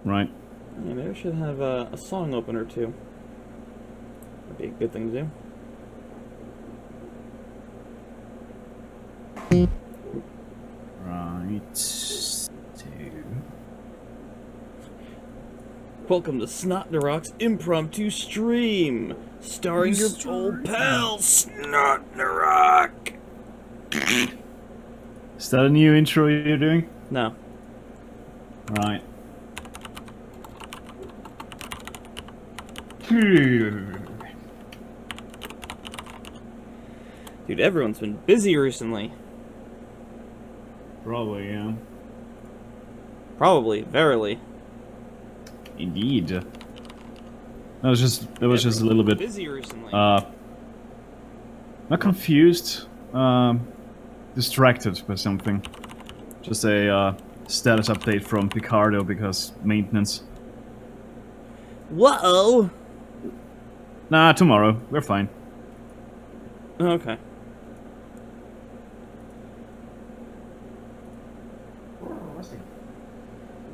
Right. Yeah, maybe I should have a song opener too. That'd be a good thing to do. Right. Welcome to Snot Narok's impromptu stream, starring your old pal, Snot Narok. Is that a new intro you're doing? No. Right. Dude, everyone's been busy recently. Probably, yeah. Probably, verily. Indeed. That was just a little bit busy recently. not confused, distracted by something. Just a status update from Picardo because maintenance. Whoa! Nah, tomorrow. We're fine. Okay.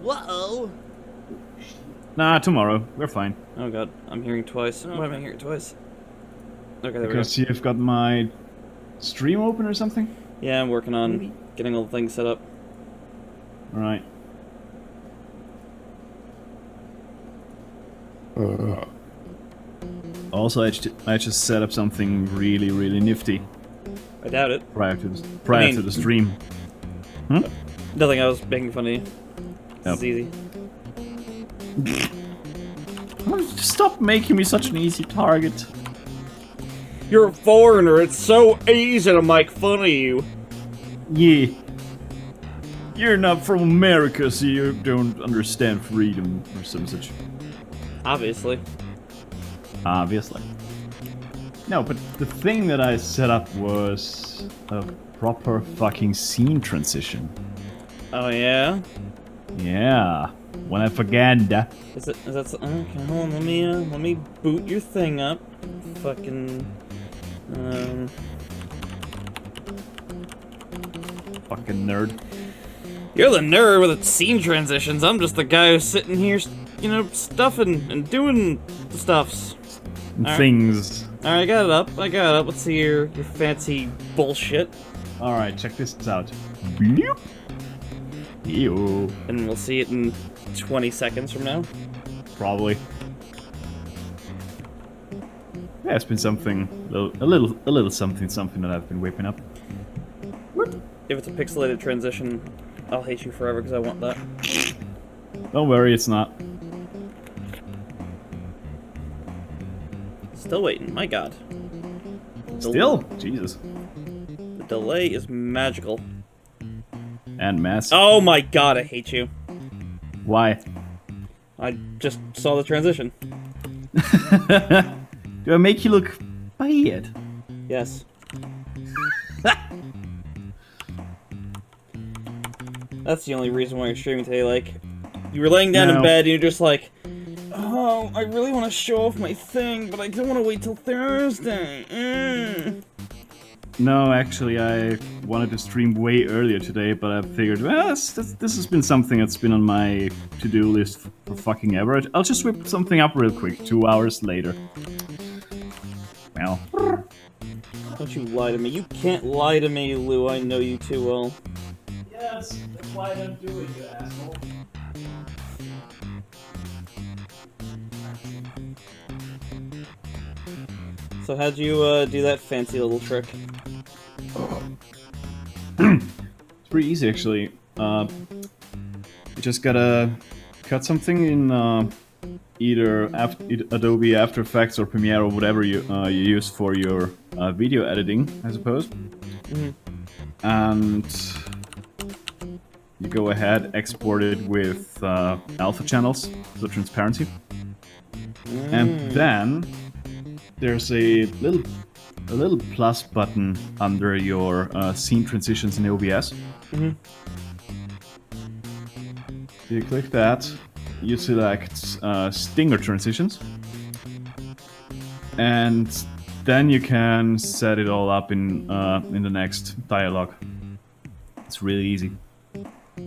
Whoa! Nah, tomorrow. We're fine. Oh god, I'm hearing twice. Why am I hearing twice? Okay, there Because we go. you've got my stream open or something? Yeah, I'm working on getting all the things set up. Alright. Also, I just set up something really, really nifty I doubt it. prior to the stream. Nothing, I was making fun of you. This Yep. is easy. Stop making me such an easy target. You're a foreigner, it's so easy to make fun of you. Yeah. You're not from America, so you don't understand freedom or some such. Obviously. Obviously. No, but the thing that I set up was a proper fucking scene transition. Oh yeah? Yeah. When I forget. Is that so, okay, hold on, let me boot your thing up. Fucking Fucking nerd. You're the nerd with the scene transitions. I'm just the guy who's sitting here, you know, stuffing and doing the stuffs. Alright. Things. Alright, I got it up. Let's see your fancy bullshit. Alright, check this out. Bloop. Ew. And we'll see it in 20 seconds from now. Probably. Yeah, it's been something, a little something that I've been whipping up. If it's a pixelated transition, I'll hate you forever because I want that. Don't worry, it's not. Still waiting, my god. Still? Jesus. The delay is magical. And mass. Oh my god, I hate you. Why? I just saw the transition. Do I make you look bad? Yes. That's the only reason why you're streaming today, like, you were laying down in bed and you're just like, oh, I really want to show off my thing, but I don't want to wait till Thursday. No, actually, I wanted to stream way earlier today, but I figured, well, this has been something that's been on my to-do list for fucking ever. I'll just whip something up real quick, 2 hours later. Well. Don't you lie to me. You can't lie to me, Lou. I know you too well. Yes, that's why I don't do it, you asshole. So how'd you do that fancy little trick? It's pretty easy, actually. You just gotta cut something in either Adobe After Effects or Premiere or whatever you use for your video editing, I suppose. And you go ahead, export it with alpha channels, so transparency. And then there's a little plus button under your scene transitions in OBS. You click that, you select Stinger transitions, and then you can set it all up in the next dialogue. It's really easy.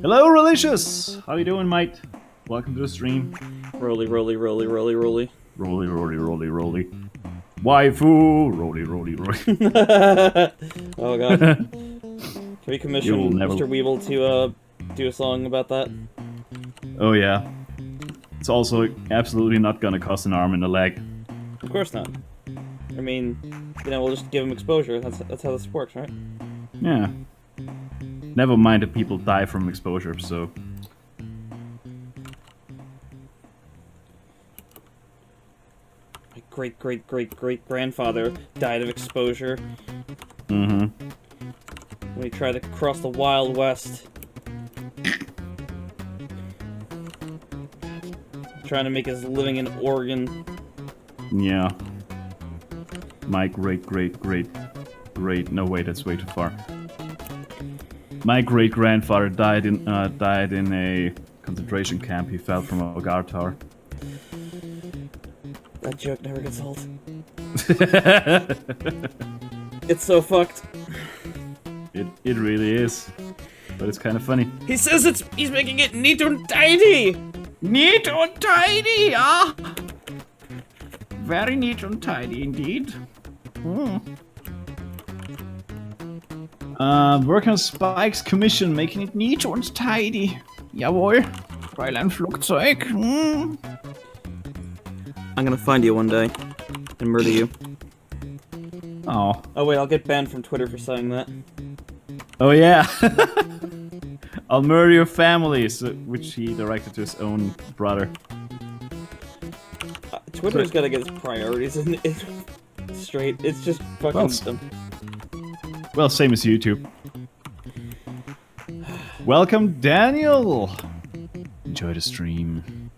Hello, Relicious! How you doing, mate? Welcome to the stream. Roly, roly, roly, roly, roly. Roly, roly, roly, roly. Waifu! Roly, roly, roly. Oh god. Can we commission Mr. Weeble to do a song about that? Oh yeah. It's also absolutely not gonna cost an arm and a leg. Of course not. I mean, we'll just give him exposure. That's how this works, right? Yeah. Never mind that people die from exposure, so... My great-great-great-great-grandfather died of exposure. Mm-hmm. When he tried to cross the Wild West. Trying to make his living in Oregon. Yeah. My no wait, that's way too far. My great-grandfather died in a concentration camp. He fell from a guard tower. That joke never gets old. It's so fucked. It really is. But it's kind of funny. He says he's making it neat and tidy! Neat and tidy, ah! Very neat and tidy indeed. Working on Spike's commission, making it neat and tidy. Jawohl. Fräulein-Flugzeug. I'm gonna find you one day and murder you. Oh. Oh wait, I'll get banned from Twitter for saying that. Oh yeah. I'll murder your family, which he directed to his own brother. Twitter's gotta get its priorities straight. It's just fucking dumb. Well, same as YouTube. Welcome, Daniel! Enjoy the stream.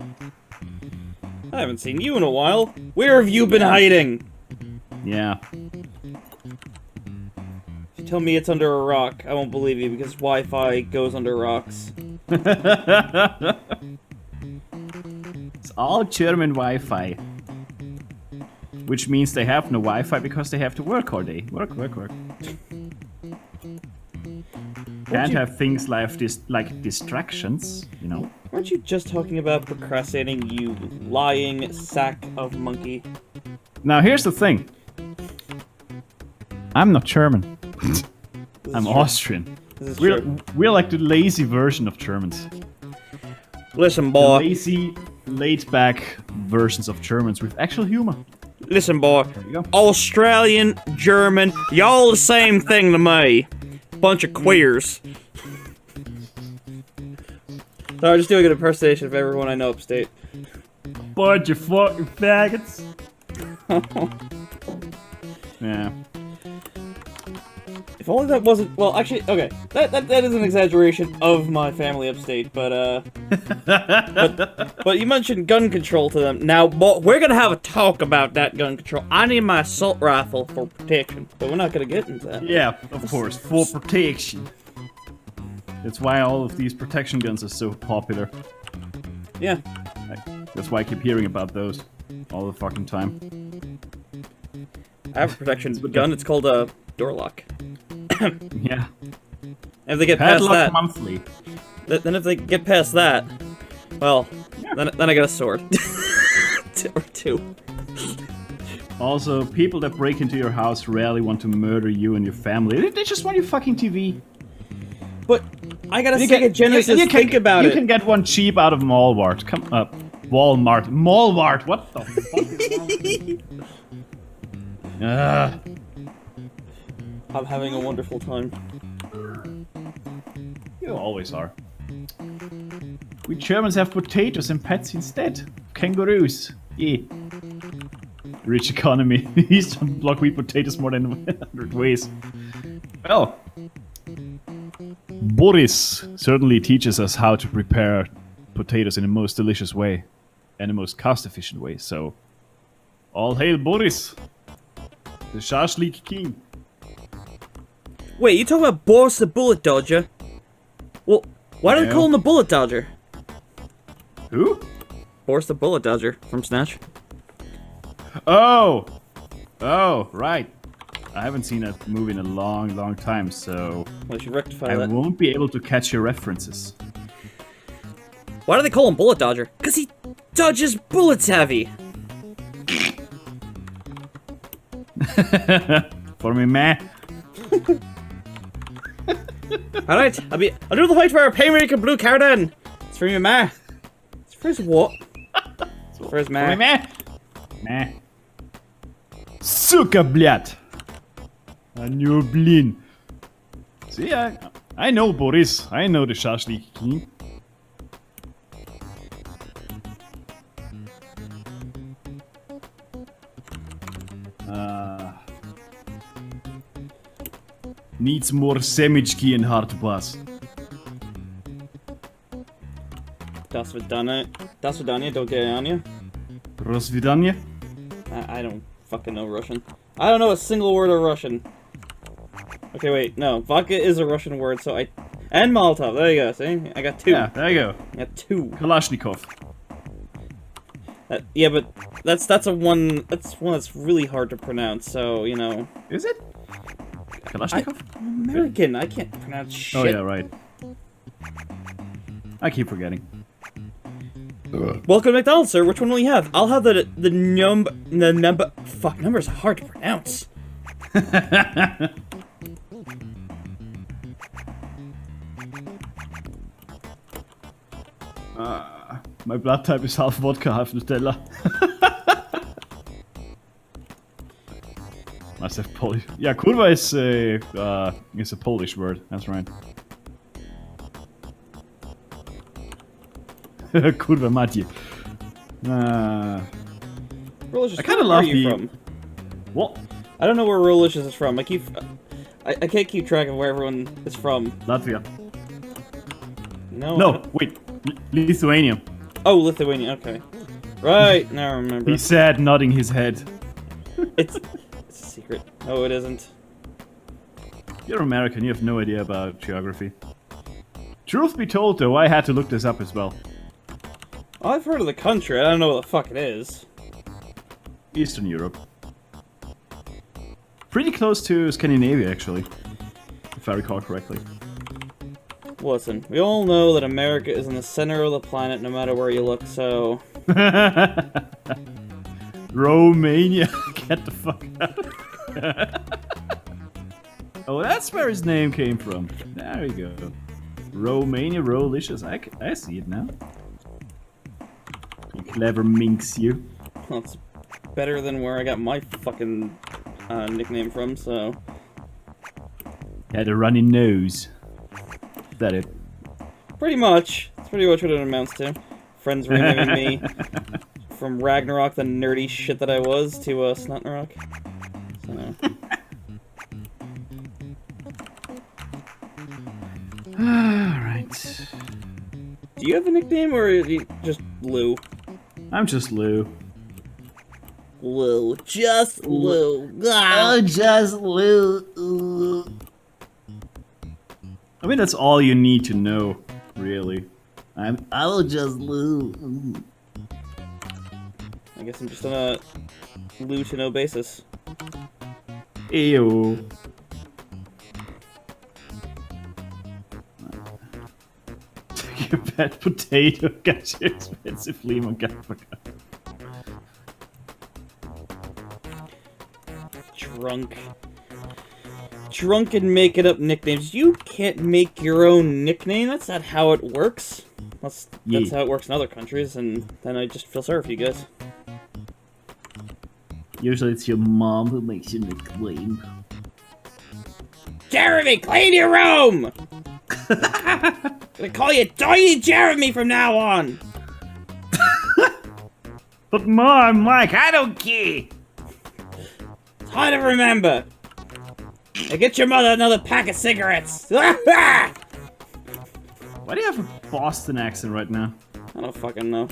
I haven't seen you in a while. Where have you been hiding? Yeah. If you tell me it's under a rock, I won't believe you because Wi-Fi goes under rocks. It's all German Wi-Fi. Which means they have no Wi-Fi because they have to work all day. Work. Can't have things like distractions, you know? Weren't you just talking about procrastinating, you lying sack of monkey? Now here's the thing. I'm not German. I'm Austrian. We're like the lazy version of Germans. Listen, boy. The lazy, laid-back versions of Germans with actual humor. Listen, boy. Australian, German, y'all the same thing to me. Bunch of queers. So I'm just doing an impersonation of everyone I know upstate. Bunch of fucking faggots. Yeah. If only that wasn't. Well, actually, okay. That is an exaggeration of my family upstate, but but you mentioned gun control to them. Now, we're gonna have a talk about that gun control. I need my assault rifle for protection, but we're not gonna get into that. Yeah, of course, for protection. That's why all of these protection guns are so popular. Yeah. That's why I keep hearing about those all the fucking time. I have a protection gun. It's called a door lock. Yeah. If they get past that, monthly. Then if they get past that, well, yeah. then I got a sword. Or two. Also, people that break into your house rarely want to murder you and your family. They just want your fucking TV. But I gotta say, Genesis, think about it. You can get one cheap out of Walmart. Come up, Walmart. Malwart. What the fuck is wrong? I'm having a wonderful time. You always are. We Germans have potatoes and pets instead. Kangaroos. Yeah. Rich economy. Eastern Bloc we eat potatoes more than 100 ways. Well, Boris certainly teaches us how to prepare potatoes in the most delicious way and the most cost-efficient way. So, all hail Boris, the Shashlik King. Wait, you talking about Boris the Bullet Dodger? Well, why do they call him the Bullet Dodger? Who? Boris the Bullet Dodger from Snatch. Oh, right. I haven't seen that movie in a long time, so well, you should rectify that. I won't be able to catch your references. Why do they call him Bullet Dodger? Because he dodges bullets heavy. For me, man. Alright, I'll do the fight for our Paymaker Blue Cardan. It's for me, ma. It's for his what? It's for his ma. For me, man. Nah. Suka, блядь. A new blin. See, I know Boris. I know the Shashlik king. Needs more semichki and hard bass. Das Vidania, don't get on you. Rozvidanie? I don't fucking know Russian. I don't know a single word of Russian. Okay, wait, no. Vodka is a Russian word, so I... And Molotov, there you go, see? I got 2. Yeah, there you go. I got 2. Kalashnikov. Yeah, but that's one that's really hard to pronounce, so, you know... Is it? Kalashnikov? I'm American, I can't pronounce shit. Oh yeah, right. I keep forgetting. Welcome to McDonald's, sir. Which one will you have? I'll have the number... Fuck, number's hard to pronounce. My blood type is half vodka, half Nutella. Must have Polish. Yeah, kurwa is a Polish word. That's right. Kurwa Mattie. Rolicious, I kinda where love are you the- from? What? I don't know where Rolicious is from. I can't keep track of where everyone is from. Latvia. No. No, wait. Lithuania. Oh, Lithuania. Okay. Right. Now I remember. He said, nodding his head. It's a secret. No, it isn't. You're American, you have no idea about geography. Truth be told, though, I had to look this up as well. Oh, I've heard of the country. I don't know what the fuck it is. Eastern Europe. Pretty close to Scandinavia, actually. If I recall correctly. Listen, we all know that America is in the center of the planet no matter where you look, so... Romania. Get the fuck out. Oh, that's where his name came from. There you go. Romania, Rolicious. I see it now. You clever minx, you. Well, it's better than where I got my fucking nickname from, so... Had a runny nose. Is that it? Pretty much. That's pretty much what it amounts to. Friends renaming me from Ragnarok, the nerdy shit that I was, to Snotnarok. So... Alright. Do you have a nickname, or are you just Lou? I'm just Lou. Lou. Just Lou. Just Lou. I mean, that's all you need to know, really. I'll just Lou. I guess I'm just on a Lou to no basis. Ew. Take a bad potato, got you expensive lemon motherfucker. Drunk and making up nicknames. You can't make your own nickname. That's not how it works. That's how it works in other countries, and then I just feel sorry for you guys. Usually it's your mom who makes your nickname. Jeremy, clean your room! I'm gonna call you Tiny Jeremy from now on! But Mom, Mike, I don't care! It's hard to remember. Now get your mother another pack of cigarettes! Why do you have a Boston accent right now? I don't fucking know.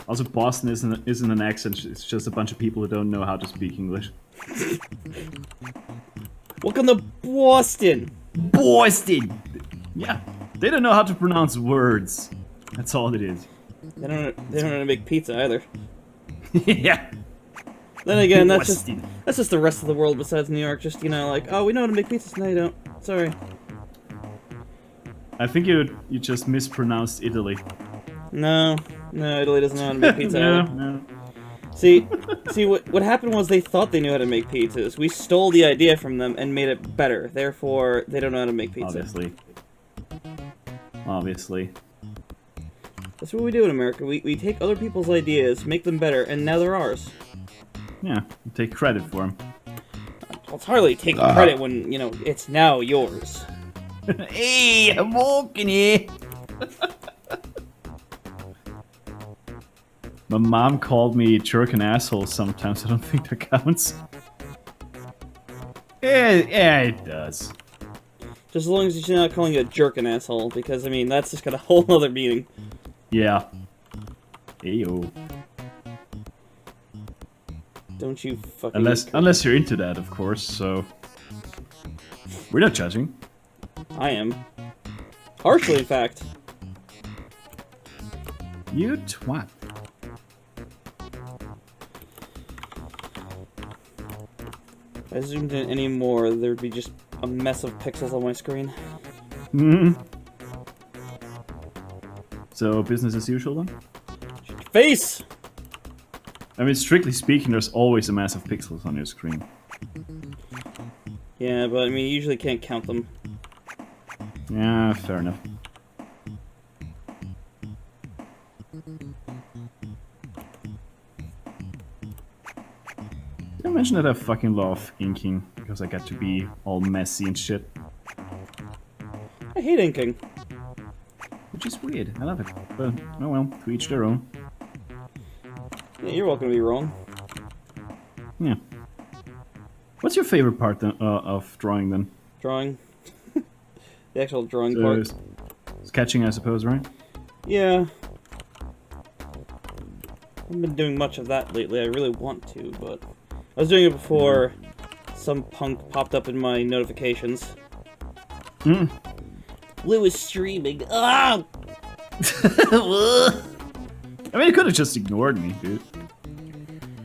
Also, Boston isn't an accent, it's just a bunch of people who don't know how to speak English. Welcome to Boston! Boston! Yeah, they don't know how to pronounce words. That's all it is. They don't know how to make pizza either. Yeah. Then again, that's Boston. just the rest of the world besides New York. Just, you know, like, oh, we know how to make pizzas. No, you don't. Sorry. I think you just mispronounced Italy. No, Italy doesn't know how to make pizza. No, either. no. See, what happened was they thought they knew how to make pizzas. We stole the idea from them and made it better. Therefore, they don't know how to make pizza. Obviously. That's what we do in America. We take other people's ideas, make them better, and now they're ours. Yeah, you take credit for them. Well, it's hardly taking credit when, you know, it's now yours. Hey, I'm walking here. My mom called me jerk and asshole sometimes. I don't think that counts. Yeah, it does. Just as long as she's not calling you a jerk and asshole, because, I mean, that's just got a whole other meaning. Yeah. Ayo. Don't you fucking... Unless you're into that, of course, so... We're not judging. I am. Harshly, in fact. You twat. If I zoomed in any more, there'd be just a mess of pixels on my screen. Hmm. So, business as usual then? Face! I mean, strictly speaking, there's always a mass of pixels on your screen. Yeah, but I mean, you usually can't count them. Yeah, fair enough. Did I mention that I fucking love inking because I get to be all messy and shit? I hate inking. Which is weird. I love it. But, oh well, to each their own. Yeah, you're welcome to be wrong. Yeah. What's your favorite part then, of drawing then? Drawing. The actual drawing part. Sketching, I suppose, right? Yeah. I haven't been doing much of that lately. I really want to, but... I was doing it before some punk popped up in my notifications. Mm. Lou is streaming. Ah! I mean, you could have just ignored me, dude.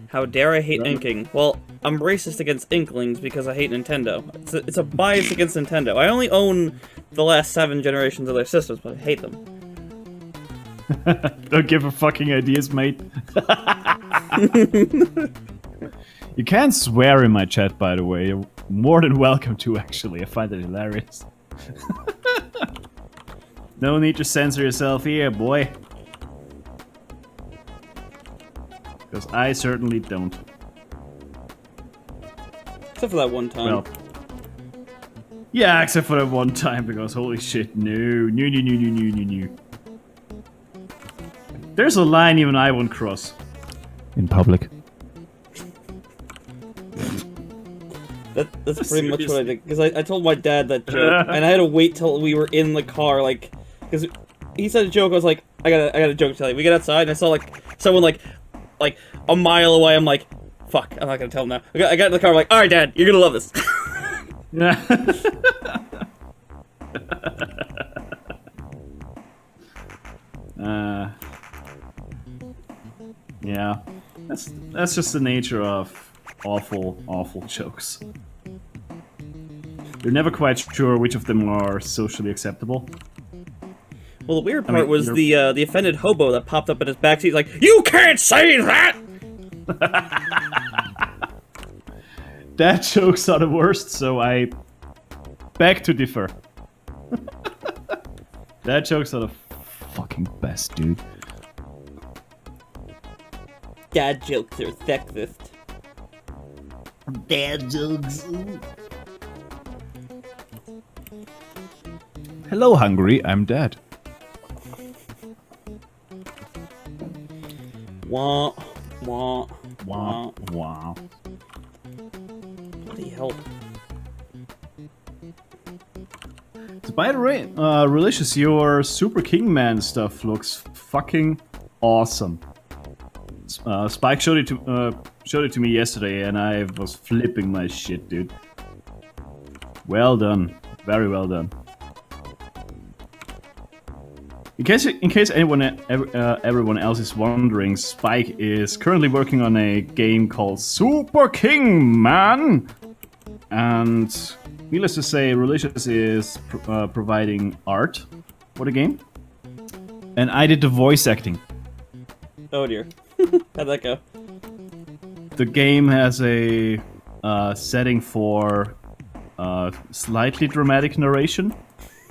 How dare I hate inking? Well, I'm racist against Inklings because I hate Nintendo. It's a bias against Nintendo. I only own the last 7 generations of their systems, but I hate them. Don't give a fucking ideas, mate. You can swear in my chat, by the way. You're more than welcome to, actually. I find it hilarious. No need to censor yourself here, boy. Because I certainly don't. Except for that one time. Well, yeah, except for that one time, because holy shit, no. There's a line even I won't cross. In public. That's pretty much what I did. Because I told my dad that joke, and I had to wait till we were in the car, like... Because he said a joke, I was like, I got a joke to tell you. We get outside, and I saw, like, someone, like a mile away. I'm like, fuck, I'm not gonna tell him now. I got in the car, I'm like, alright, Dad, you're gonna love this. Yeah. That's just the nature of awful jokes. You're never quite sure which of them are socially acceptable. Well, the weird part was the offended hobo that popped up in his backseat, like, you can't say that! Dad jokes are the worst, so I beg to differ. Dad jokes are the fucking best, dude. Dad jokes are sexist. Dad jokes. Hello, Hungary. I'm Dad. Wah, wah, Wow. Wow. Bloody hell. So by the way, Relicious, your Super Kingman stuff looks fucking awesome. Spike showed it to me yesterday, and I was flipping my shit, dude. Well done, very well done. In case everyone else is wondering, Spike is currently working on a game called Super Kingman, and needless to say, Relicious is providing art for the game. And I did the voice acting. Oh dear. How'd that go? The game has a setting for slightly dramatic narration,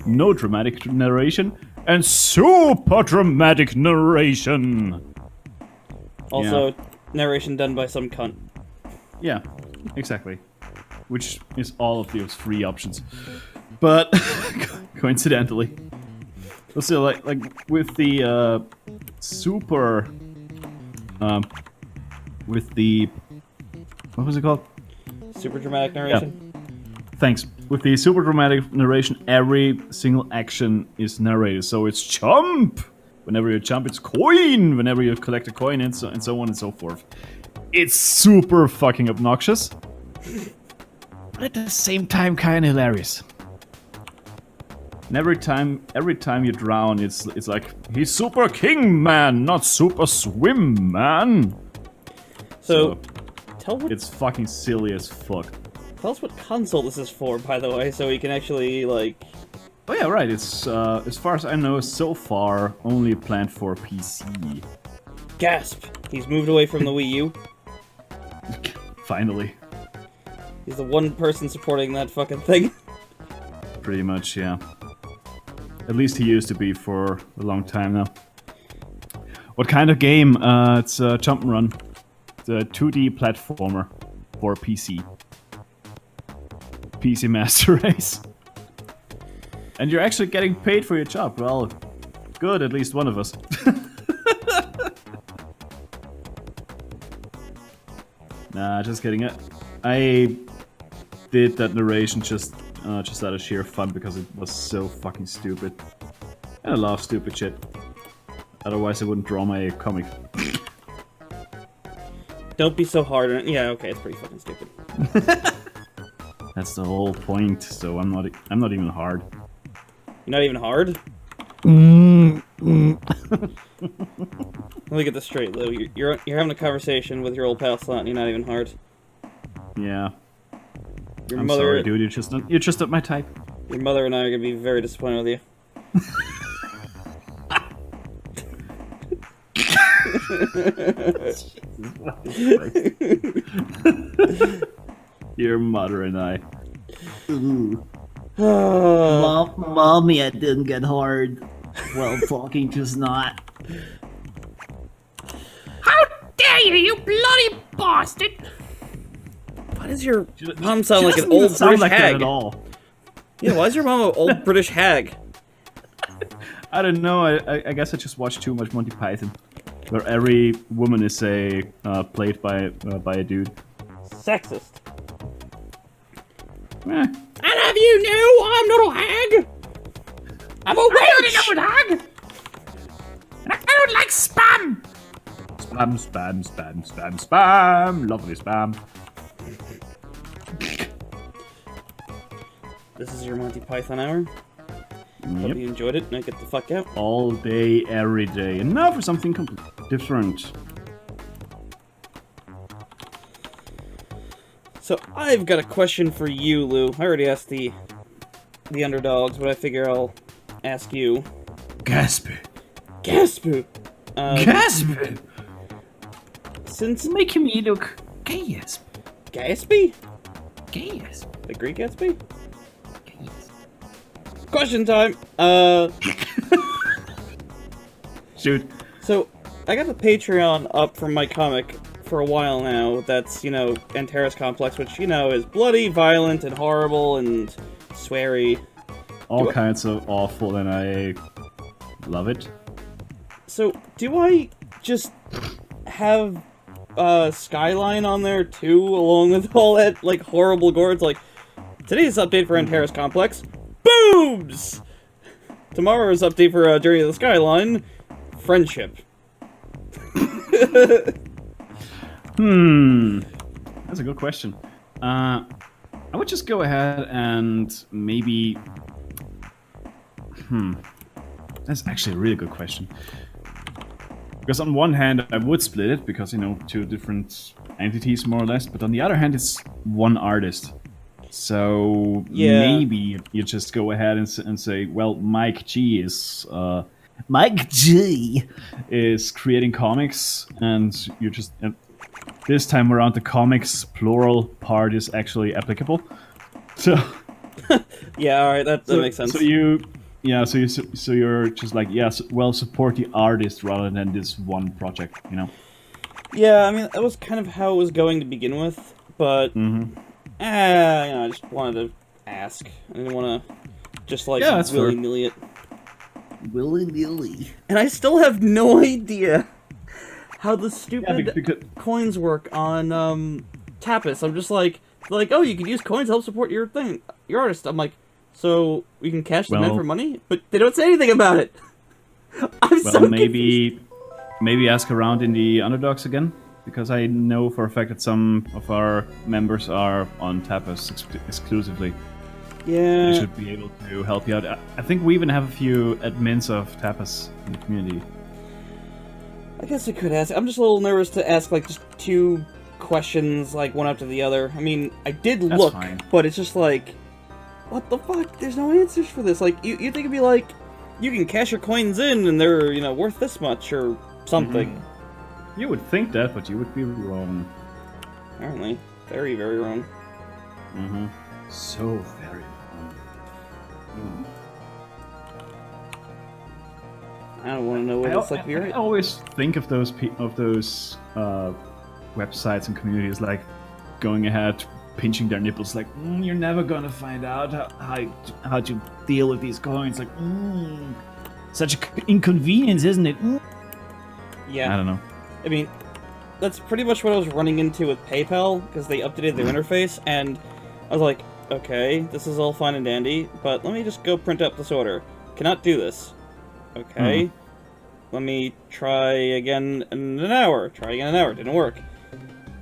no dramatic narration, and super dramatic narration. Also, narration done by some cunt. Yeah, exactly. Which is all of those free options. But coincidentally, also like with the super, with the what was it called? Super dramatic narration. Thanks. With the super dramatic narration, every single action is narrated. So it's jump. Whenever you jump, it's coin. Whenever you collect a coin, and so on and so forth. It's super fucking obnoxious, but at the same time, kind of hilarious. And every time you drown, it's like he's super king man, not super swim man. So tell what it's fucking silly as fuck. Tell us what console this is for, by the way, so we can actually like. Oh yeah, right. It's as far as I know, so far only planned for PC. Gasp! He's moved away from the Wii U. Finally. He's the one person supporting that fucking thing. Pretty much, yeah. At least he used to be for a long time now. What kind of game? It's a jump'n'run. It's a 2D platformer for PC. PC Master Race. And you're actually getting paid for your job. Well, good, at least one of us. Nah, just kidding. I did that narration just out of sheer fun because it was so fucking stupid. And I love stupid shit. Otherwise I wouldn't draw my comic. Don't be so hard on it. Yeah, okay, it's pretty fucking stupid. That's the whole point, so I'm not even hard. You're not even hard? Let me get this straight, Lou. You're having a conversation with your old pal Slant and you're not even hard. Yeah. Your I'm mother, sorry, dude. You're just not my type. Your mother and I are gonna be very disappointed with you. Your mother and I. Mommy, I didn't get hard while talking just not. How dare you, you bloody bastard! Why does your mom sound like She an doesn't even old sound British like that hag? at all. Yeah, why is your mom an old British hag? I don't know. I guess I just watched too much Monty Python, where every woman is played by a dude. Sexist. Eh. And have you know I'm not a hag? I'm a witch! I'm not a hag! And I don't like spam! Spam, spam, spam, spam, spam. Lovely spam. This is your Monty Python hour. Hope Yep. you enjoyed it. Now get the fuck out. All day, every day. And now for something completely different. So I've got a question for you, Lou. I already asked the underdogs, but I figure I'll ask you. Gasp. Gaspu! Gasp. Since Making me look gasp. Gatsby? Gasp. The Greek Gatsby? Gasp. Question time! Shoot. So, I got the Patreon up from my comic for a while now. That's, Antares Complex, which, is bloody, violent, and horrible, and sweary. All kinds of awful, and I love it. So, do I just have Skyline on there too, along with all that, horrible gore? It's like, today's update for Antares Complex, boobs! Tomorrow's update for Journey to the Skyline, friendship. That's a good question. I would just go ahead and maybe... That's actually a really good question. Because on one hand, I would split it, because, two different entities, more or less. But on the other hand, it's one artist. So Yeah. maybe you just go ahead and say, well, Mike G is Mike G. is creating comics, and you just this time around the comics plural part is actually applicable. So Yeah, all right, that makes sense. So you're just like, yes, well, support the artist rather than this one project, you know. Yeah, I mean, that was kind of how it was going to begin with, but I just wanted to ask. I didn't want to just like Yeah, that's fair. willy-nilly it. Willy-nilly. And I still have no idea how the stupid because coins work on Tapas. I'm just like, oh, you can use coins to help support your thing, your artist. I'm like, so we can cash them in Well- for money? But they don't say anything about it. I'm so well, confused. maybe ask around in the underdogs again, because I know for a fact that some of our members are on Tapas exclusively. Yeah. They should be able to help you out. I think we even have a few admins of Tapas in the community. I guess I could ask. I'm just a little nervous to ask, like, just two questions, like, one after the other. I mean, I did That's look, fine. but it's just like, what the fuck? There's no answers for this. Like, you think it'd be like, you can cash your coins in and they're, you know, worth this much or something. You would think that, but you would be wrong. Apparently. Very, very wrong. So very wrong. I don't want to know what it's like to be I right. always think of those websites and communities like going ahead, pinching their nipples, like you're never gonna find out how to deal with these coins. Like, such an inconvenience, isn't it? Yeah. I don't know. I mean, that's pretty much what I was running into with PayPal, because they updated their interface, and I was like, okay, this is all fine and dandy, but let me just go print up this order. Cannot do this. Okay. Let me try again in an hour. Try again in an hour. Didn't work.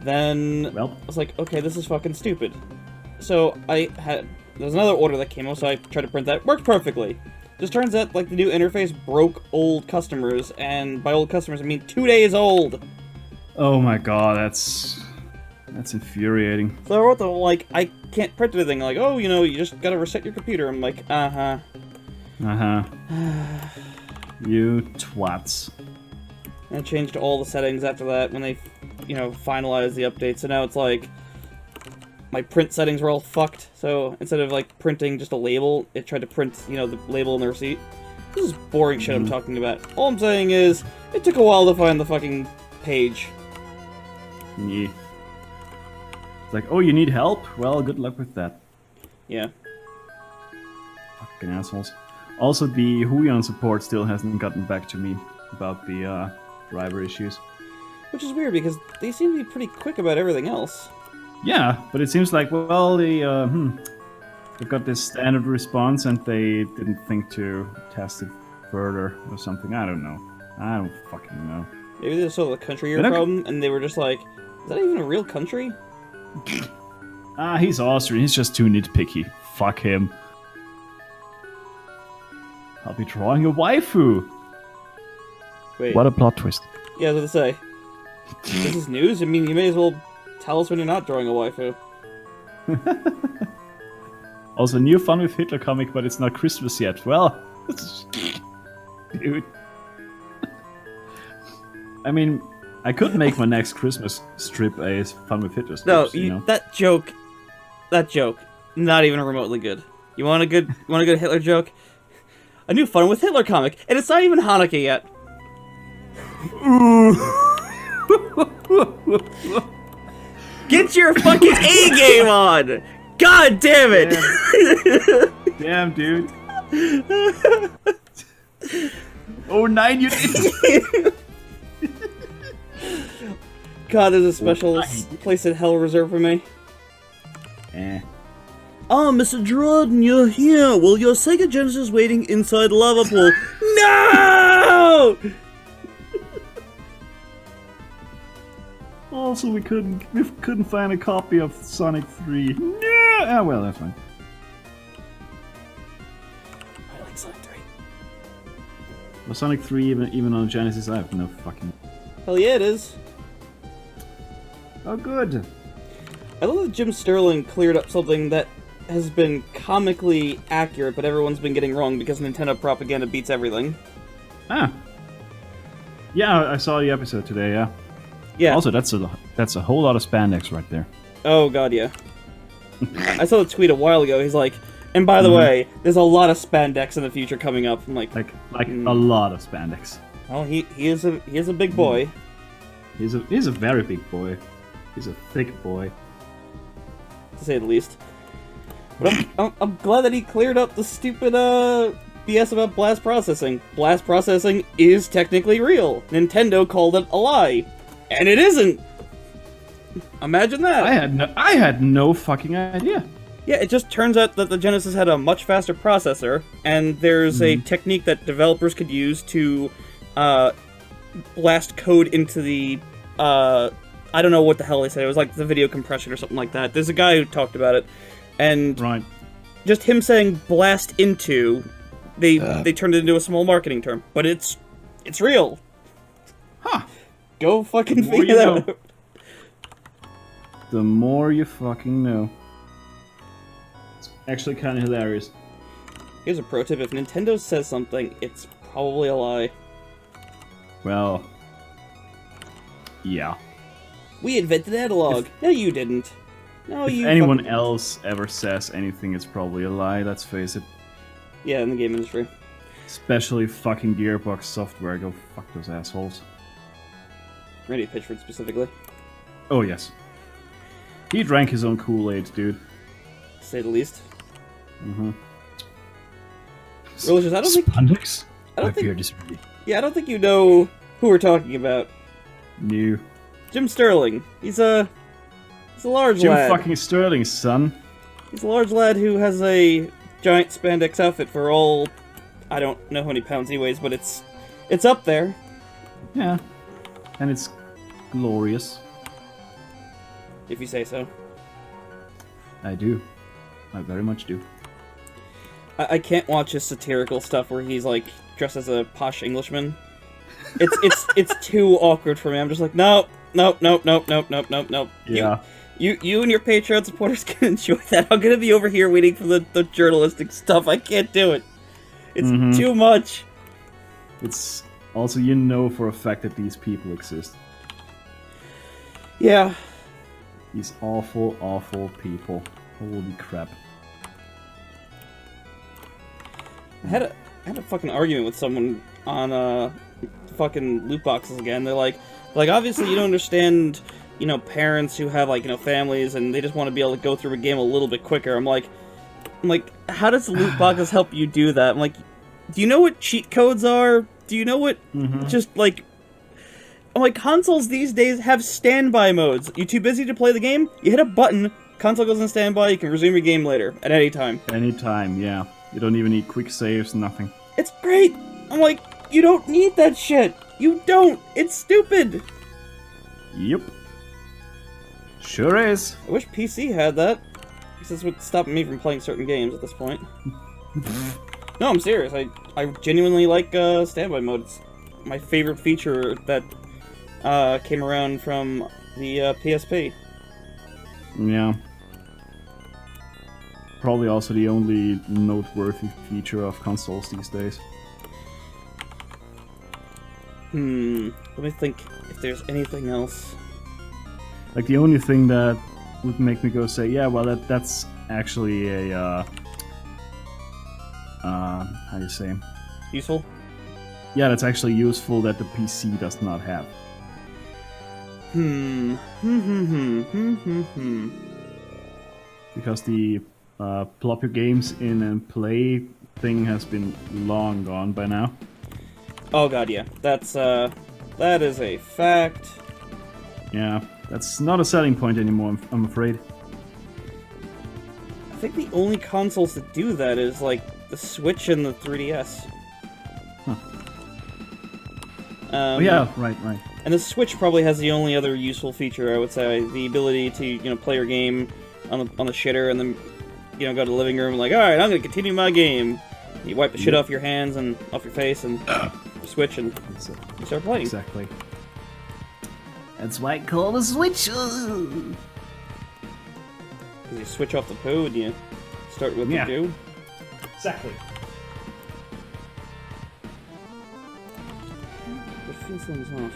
Then Well, I was like, okay, this is fucking stupid. So there's another order that came out, so I tried to print that. Worked perfectly. Just turns out, like, the new interface broke old customers, and by old customers, I mean 2 days old. oh my god, that's infuriating. So I wrote them, like, I can't print anything. Like, oh, you know, you just gotta reset your computer. I'm like, uh-huh. You twats. And I changed all the settings after that when they, you know, finalized the update. So now it's like, my print settings were all fucked. So instead of, like, printing just a label, it tried to print, you know, the label in the receipt. This is boring shit I'm talking about. All I'm saying is, it took a while to find the fucking page. Yeah. It's like, oh, you need help? Well, good luck with that. Yeah. Fucking assholes. Also, the Huion support still hasn't gotten back to me about the driver issues. Which is weird, because they seem to be pretty quick about everything else. Yeah, but it seems like, well, they've got this standard response and they didn't think to test it further or something. I don't know. I don't fucking know. Maybe they saw the country year They're not- problem, and they were just like, is that even a real country? He's Austrian. He's just too nitpicky. Fuck him. I'll be drawing a waifu. Wait. What a plot twist. Yeah, I was gonna say. This is news? I mean, you may as well tell us when you're not drawing a waifu. Also, new Fun with Hitler comic, but it's not Christmas yet. Well, dude. I mean, I could make my next Christmas strip a Fun with Hitler strip. No, you know? that joke, not even remotely good. You want a good Hitler joke? A new Fun with Hitler comic, and it's not even Hanukkah yet. Get your fucking A game on! God damn it! Damn, dude. Oh, 9, you did. God, there's a special place in hell reserved for me. Oh, Mr. Jordan, you're here. Well, your Sega Genesis is waiting inside lava pool. No! Also, we couldn't find a copy of Sonic 3. No! Ah, well, that's fine. I like Sonic 3. Well, Sonic 3, even on Genesis, I have no fucking... Hell yeah, it is. Oh, good. I love that Jim Sterling cleared up something that has been comically accurate, but everyone's been getting wrong because Nintendo propaganda beats everything. Ah. Yeah, I saw the episode today. Yeah. Yeah. Also, that's a whole lot of spandex right there. Oh god, yeah. I saw the tweet a while ago. He's like, and by the Mm-hmm. way, there's a lot of spandex in the future coming up. I'm like, Like a lot of spandex. well, he is a big boy. He's a very big boy. He's a thick boy. To say the least. But I'm glad that he cleared up the stupid BS about blast processing. Blast processing is technically real. Nintendo called it a lie, and it isn't. Imagine that. I had no fucking idea. Yeah, it just turns out that the Genesis had a much faster processor, and there's a technique that developers could use to blast code into the I don't know what the hell they said. It was like the video compression or something like that. There's a guy who talked about it, and Right. just him saying "blast into," they turned it into a small marketing term, but it's real. Huh. Go fucking The more figure you that know. out. The more you fucking know. It's actually kind of hilarious. Here's a pro tip: if Nintendo says something, it's probably a lie. Well. Yeah. We invented analog. No, you didn't. No, If you. anyone fucking- else ever says anything, it's probably a lie. Let's face it. Yeah, in the game industry. Especially fucking Gearbox Software. Go fuck those assholes. Randy Pitchford specifically, Oh yes. He drank his own Kool-Aid, dude. to say the least. Mm-hmm. Religious, I don't think. Spandex? I don't My think- beard is ready. Yeah, I don't think you know who we're talking about. New. Jim Sterling. He's a large Jim lad. fucking Sterling, son. He's a large lad who has a giant spandex outfit for all. I don't know how many pounds he weighs, but it's up there. Yeah. And it's glorious. If you say so. I do. I very much do. I can't watch his satirical stuff where he's like dressed as a posh Englishman. It's too awkward for me. I'm just like, no. Yeah. You and your Patreon supporters can enjoy that. I'm gonna be over here waiting for the journalistic stuff. I can't do it. It's Mhm. too much. It's also, you know for a fact that these people exist. Yeah. These awful, awful people. Holy crap. I had a fucking argument with someone on fucking loot boxes again. They're like obviously you don't understand, parents who have families and they just want to be able to go through a game a little bit quicker. I'm like, how does loot boxes help you do that? I'm like, do you know what cheat codes are? Do you know what just like? I'm like, consoles these days have standby modes. You too busy to play the game? You hit a button, console goes on standby. You can resume your game later at any time. Anytime, yeah. You don't even need quick saves, nothing. It's great. I'm like, you don't need that shit. You don't. It's stupid. Yep. Sure is. I wish PC had that. Because this would stop me from playing certain games at this point. No, I'm serious. I genuinely like standby mode. It's my favorite feature that came around from the PSP. Yeah. Probably also the only noteworthy feature of consoles these days. Let me think if there's anything else. Like, the only thing that would make me go say, yeah, well, that's actually a, how do you say? Useful? Yeah, that's actually useful that the PC does not have. Because the plop your games in and play thing has been long gone by now. Oh god, yeah. That is a fact. Yeah, that's not a selling point anymore, I'm afraid. I think the only consoles that do that is like the Switch and the 3DS. Huh. Oh yeah, right. And the Switch probably has the only other useful feature, I would say, the ability to play your game on the shitter and then go to the living room and like, all right, I'm gonna continue my game. You wipe the shit off your hands and off your face and switch and you start playing. Exactly. That's why I call it a Switch. Because you switch off the poo and you start with Yeah. the goo. Exactly. things off.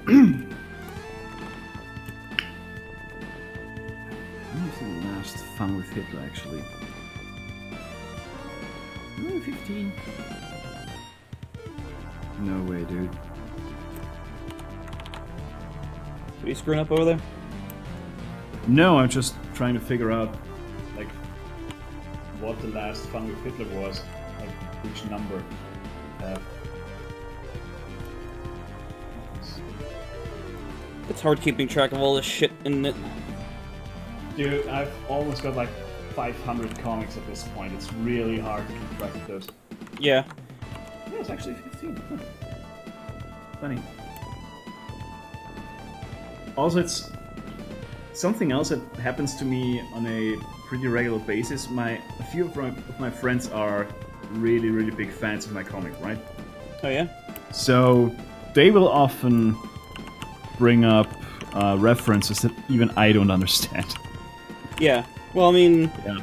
When was the last Fun with Hitler, actually? 15. No way, dude. Are you screwing up over there? No, I'm just trying to figure out, like, what the last Fun with Hitler was. Like, which number. It's hard keeping track of all this shit in it. Dude, I've almost got like 500 comics at this point. It's really hard to keep track of those. Yeah. Yeah, it's actually 15. Huh. Funny. Also, it's something else that happens to me on a pretty regular basis. A few of my friends are really, really big fans of my comic, right? Oh yeah? So they will often bring up references that even I don't understand. Yeah. Well, I mean... Yeah.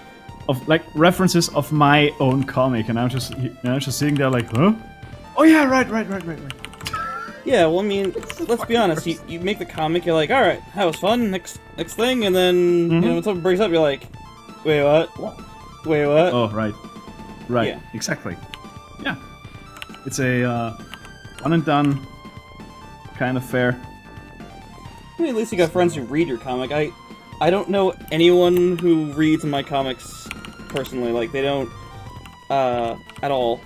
Of like references of my own comic, and I'm just sitting there like, huh? Oh yeah, right. Yeah, well, I mean, let's be honest. You make the comic, you're like, alright, that was fun, next thing, and then, you know, when something breaks up, you're like, wait, what? Wait, what? Oh, right. Yeah. Exactly. Yeah. It's a one and done kind of fair. I mean, at least you got friends who read your comic. I don't know anyone who reads my comics personally. Like, they don't, at all.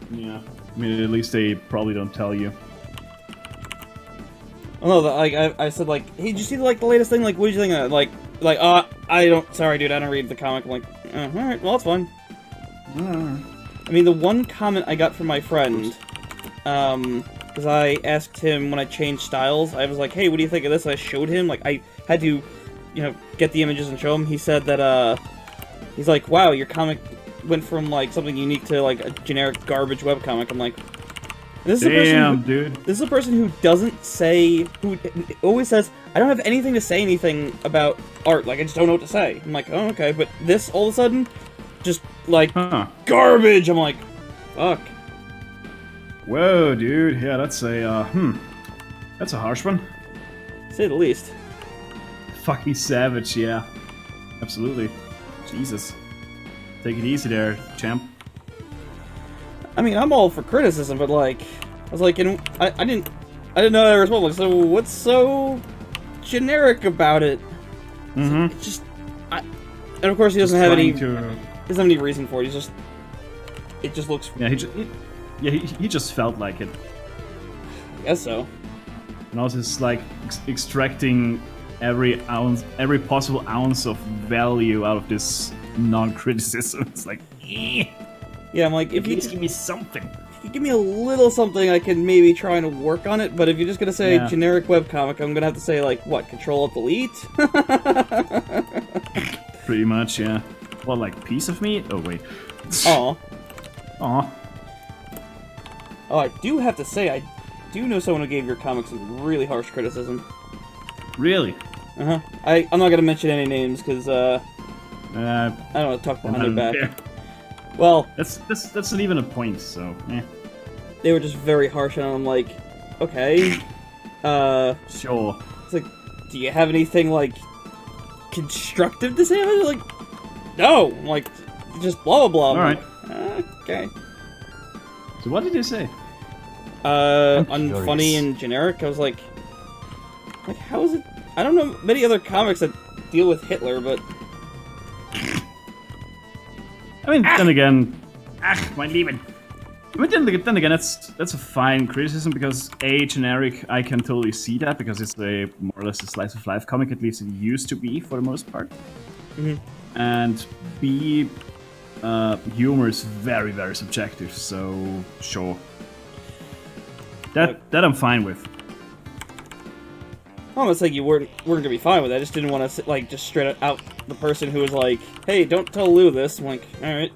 Yeah. I mean, at least they probably don't tell you. Oh, no, like, I said, like, hey, did you see, like, the latest thing? Like, what did you think of that? Like, sorry, dude, I don't read the comic. I'm like, alright, well, it's fine. I mean, the one comment I got from my friend, because I asked him when I changed styles, I was like, hey, what do you think of this? I showed him, like, I had to, you know, get the images and show him. He said that, he's like, wow, your comic went from, like, something unique to, like, a generic garbage webcomic. I'm like, this is dude. This is a person who doesn't say, who always says, I don't have anything to say anything about art, like, I just don't know what to say. I'm like, oh, okay, but this, all of a sudden, just, like, garbage! I'm like, fuck. Whoa, dude. Yeah, that's a, that's a harsh one. To say the least. Fucking savage, yeah. Absolutely. Jesus. Take it easy there, champ. I mean, I'm all for criticism, but, like, I was like, you know, I didn't know how to respond. Like, so what's so generic about it? Mm-hmm. It's just, and of course he doesn't have any reason for it. It just looks. Yeah, he just felt like it. I guess so. And also, it's like extracting every possible ounce of value out of this non-criticism. It's like, yeah, I'm like, if you give me something. If you give me a little something, I can maybe try and work on it. But if you're just gonna say generic webcomic, I'm gonna have to say like what? Control-Alt-Delete? Pretty much, yeah. Well, like piece of meat? Oh wait. Aw. Aw. Oh, I do have to say, I do know someone who gave your comic some really harsh criticism. Really? Uh-huh. I'm not gonna mention any names, because, I don't want to talk behind their back. Yeah. Well... That's not even a point, so, eh. They were just very harsh, and I'm like, okay, Sure. It's like, do you have anything, like, constructive to say about it? Like, no! I'm like, just blah blah blah. Alright. Like, okay. So what did you say? Unfunny and generic. I was like, how is it? I don't know many other comics that deal with Hitler, but I mean, then again, mein Lieben. But then again, that's a fine criticism because A, generic, I can totally see that because it's a more or less a slice of life comic, at least it used to be for the most part. Mm-hmm. And B, humor is very, very subjective, so sure. That I'm fine with. I'm not saying you weren't gonna be fine with it. I just didn't want to like just straight out the person who was like, "Hey, don't tell Lou this." I'm like, all right.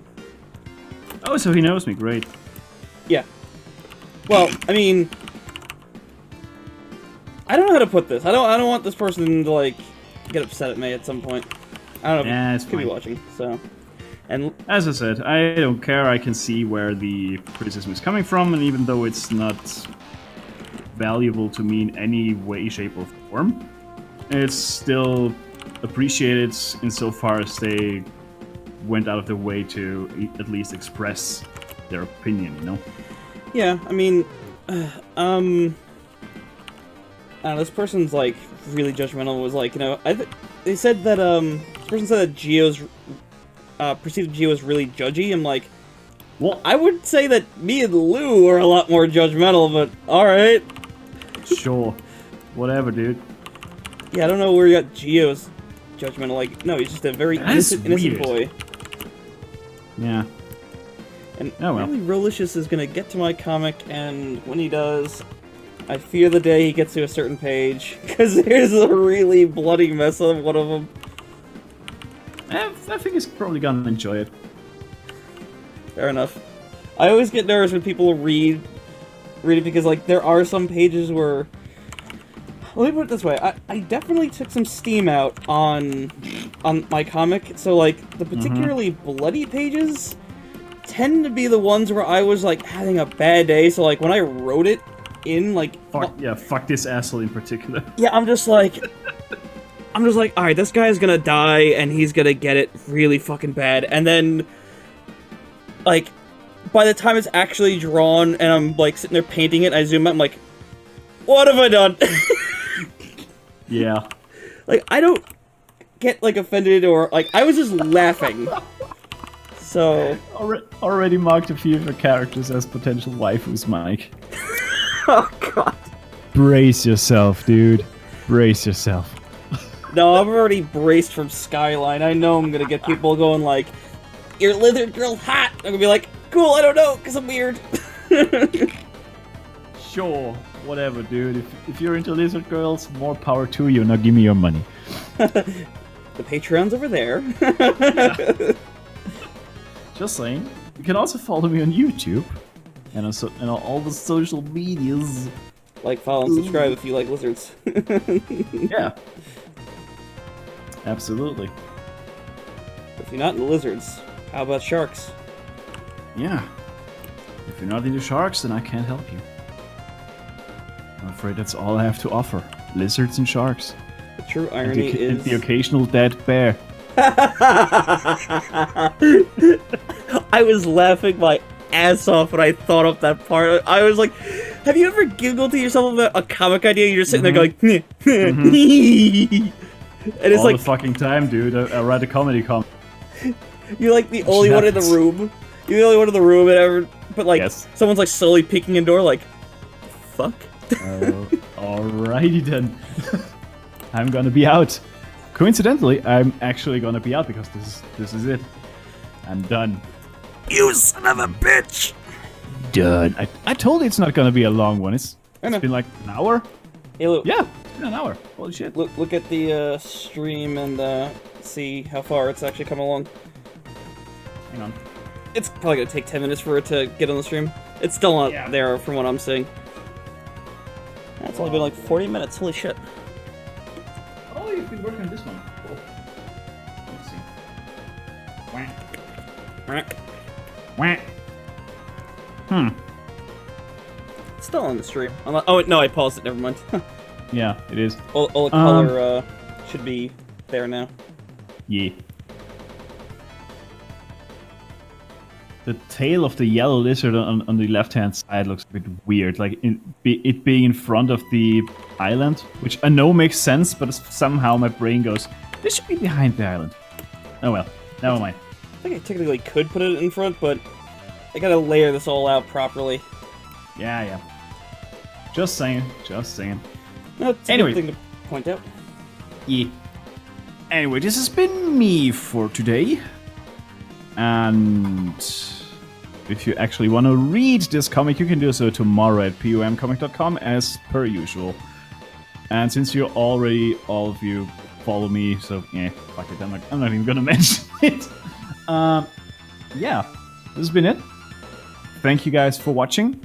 Oh, so he knows me, great. Yeah. Well, I mean, I don't know how to put this. I don't want this person to like get upset at me at some point. I don't know. Yeah, it's could be fine. watching. So, and As I said, I don't care. I can see where the criticism is coming from, and even though it's not valuable to me in any way, shape, or form, it's still appreciated insofar as they went out of their way to at least express their opinion, you know? Yeah, I mean, this person's like really judgmental. Was like, you know, they said that this person said that Geo's perceived Geo as really judgy. I'm like, well, I would say that me and Lou are a lot more judgmental, but all right. Sure, whatever, dude. Yeah, I don't know where you got Geo's judgmental. Like, no, he's just a very innocent boy. Yeah. And oh, well. really, Rolicious is gonna get to my comic, and when he does, I fear the day he gets to a certain page, because there's a really bloody mess on one of them. I think he's probably gonna enjoy it. Fair enough. I always get nervous when people read it, because, like, there are some pages where... Let me put it this way, I definitely took some steam out on my comic, so, like, the particularly bloody pages tend to be the ones where I was, like, having a bad day, so, like, when I wrote it in, like... Fuck this asshole in particular. Yeah, I'm just like, alright, this guy's gonna die, and he's gonna get it really fucking bad, and then, like, by the time it's actually drawn, and I'm, like, sitting there painting it, I zoom out, I'm like, what have I done? Yeah. Like, I don't get, like, offended, or, like, I was just laughing. So... Already marked a few of your characters as potential waifus, Mike. Oh, God. Brace yourself, dude. Brace yourself. No, I'm already braced from Skyline. I know I'm gonna get people going like, your lizard girl hot! I'm gonna be like, cool, I don't know, because I'm weird. Sure, whatever, dude. If you're into lizard girls, more power to you. Now give me your money. The Patreon's over there. Just saying. You can also follow me on YouTube and on all the social medias. Like, follow, and subscribe if you like lizards. Yeah. Absolutely. If you're not into lizards, how about sharks? Yeah. If you're not into sharks, then I can't help you. I'm afraid that's all I have to offer. Lizards and sharks. The true irony is... And the occasional dead bear. I was laughing my ass off when I thought of that part. I was like, have you ever giggled to yourself about a comic idea? You're just sitting there going, and it's all like the fucking time, dude. I write a comedy you're like the only one in the room. You're the only one in the room, and but like someone's like slowly peeking in door, like, fuck. Alrighty then. I'm gonna be out. Coincidentally, I'm actually gonna be out because this is it. I'm done. You son of a bitch! Done. I told you it's not gonna be a long one. It's been like an hour. Hey, look. Yeah, it's been an hour. Holy shit. Look at the stream and see how far it's actually come along. Hang on. It's probably gonna take 10 minutes for it to get on the stream. It's still not there from what I'm seeing. It's only been like 40 minutes. Holy shit. Oh, you've been working on this one. Cool. Let's see. Wah. It's still on the stream. Oh no, I paused it. Never mind. Yeah, it is. All the color should be there now. Yeah. The tail of the yellow lizard on the left-hand side looks a bit weird, like it being in front of the island, which I know makes sense, but somehow my brain goes, this should be behind the island. Oh well, never mind. I think I technically could put it in front, but I gotta layer this all out properly. Yeah. Just saying. No, it's a good thing to point out. Yeah. Anyway, this has been me for today. And if you actually want to read this comic, you can do so tomorrow at pomcomic.com as per usual. And since you already, all of you, follow me, so yeah, fuck it, I'm not even gonna mention it. Yeah, this has been it. Thank you guys for watching.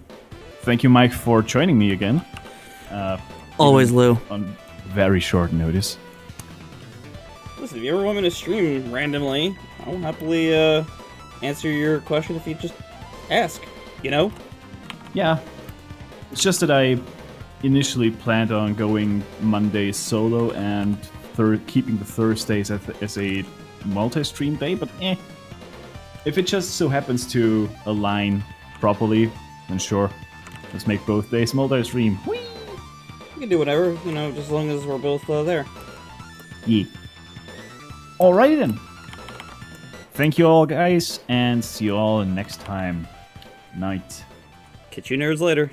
Thank you, Mike, for joining me again. Always, Lou. On very short notice. Listen, if you ever want me to stream randomly, I'll happily answer your question if you just ask, you know? Yeah. It's just that I initially planned on going Mondays solo and keeping the Thursdays as a multi-stream day, but if it just so happens to align properly, then sure, let's make both days multi-stream. Whee! We can do whatever, you know, just as long as we're both there. Yeah. Alrighty then. Thank you all, guys, and see you all next time. Night. Catch you nerds later.